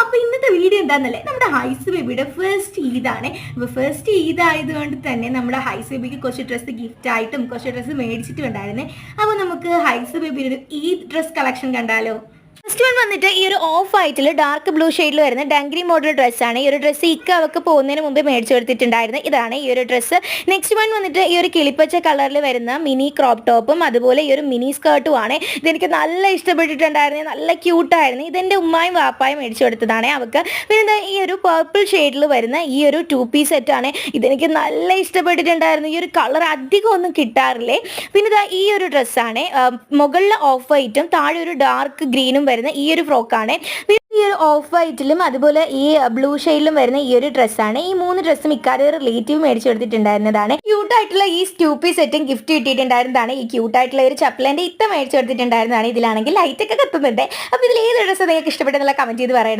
അപ്പോൾ ഇന്നത്തെ വീഡിയോ എന്താണെന്നല്ലേ, നമ്മുടെ ഹൈസ് ബേബിയുടെ ഫസ്റ്റ് ഈദാണ്. അപ്പോൾ ഫസ്റ്റ് ഈദ് ആയതുകൊണ്ട് തന്നെ നമ്മുടെ ഹൈസ് ബേബിക്ക് കുറച്ച് ഡ്രസ്സ് ഗിഫ്റ്റ് ആയിട്ടും കുറച്ച് ഡ്രസ്സ് മേടിച്ചിട്ടും ഉണ്ടായിരുന്നേ. അപ്പോൾ നമുക്ക് ഹൈസ് ബേബിയുടെ ഒരു ഈദ് ഡ്രസ് കളക്ഷൻ കണ്ടാലോ? ഫസ്റ്റ് വൺ വന്നിട്ട് ഈ ഒരു ഓഫ് വൈറ്റിൽ ഡാർക്ക് ബ്ലൂ ഷെയ്ഡിൽ വരുന്ന ഡംഗ്രി മോഡൽ ഡ്രസ്സാണ്. ഈ ഒരു ഡ്രസ്സ് അവർക്ക് പോകുന്നതിന് മുമ്പ് മേടിച്ചു കൊടുത്തിട്ടുണ്ടായിരുന്നു. ഇതാണ് ഈ ഒരു ഡ്രസ്സ്. നെക്സ്റ്റ് വൺ വന്നിട്ട് ഈ ഒരു കിളിപ്പച്ച കളറിൽ വരുന്ന മിനി ക്രോപ്പ് ടോപ്പും അതുപോലെ ഈ ഒരു മിനി സ്കേർട്ടും ആണ്. ഇതെനിക്ക് നല്ല ഇഷ്ടപ്പെട്ടിട്ടുണ്ടായിരുന്നു, നല്ല ക്യൂട്ടായിരുന്നു. ഇതെൻ്റെ ഉമ്മായും വാപ്പായും മേടിച്ചു കൊടുത്തതാണ് അവർക്ക്. പിന്നെ ഈ ഒരു പർപ്പിൾ ഷെയ്ഡിൽ വരുന്ന ഈ ഒരു 2 പീസ് സെറ്റാണ്. ഇതെനിക്ക് നല്ല ഇഷ്ടപ്പെട്ടിട്ടുണ്ടായിരുന്നു. ഈ ഒരു കളർ അധികം ഒന്നും കിട്ടാറില്ലേ. പിന്നെ ഈ ഒരു ഡ്രസ്സാണ്, മുകളിൽ ഓഫ് വൈറ്റും താഴെ ഒരു ഡാർക്ക് ഗ്രീനും വരുന്ന ഈ ഒരു ഫ്രോക്കാണ്. ഈ ഒരു ഓഫ് വൈറ്റിലും അതുപോലെ ഈ ബ്ലൂ ഷെയ്ഡിലും വരുന്ന ഈ ഒരു ഡ്രസ്സാണ്. ഈ 3 ഡ്രസ്സും ഇക്കാര്യം റിലേറ്റീവ് മേടിച്ചു കൊടുത്തിട്ടുണ്ടായിരുന്നതാണ്. ക്യൂട്ടായിട്ടുള്ള ഈ സ്റ്റൂപ്പി സെറ്റും ഗിഫ്റ്റ് കിട്ടിയിട്ടുണ്ടായിരുന്നതാണ്. ഈ ക്യൂട്ടായിട്ടുള്ള ഒരു ചപ്പലേൻ്റെ മേടിച്ചു കൊടുത്തിട്ടുണ്ടായിരുന്നതാണ്. ഇതിലാണെങ്കിൽ ലൈറ്റ് ഒക്കെ കത്തുന്നുണ്ട്. അപ്പോൾ ഇതിൽ ഏത് ഡ്രസ്സ് നിങ്ങൾക്ക് ഇഷ്ടപ്പെട്ടെന്നുള്ള കമൻറ്റ് ചെയ്ത് പറയണേ.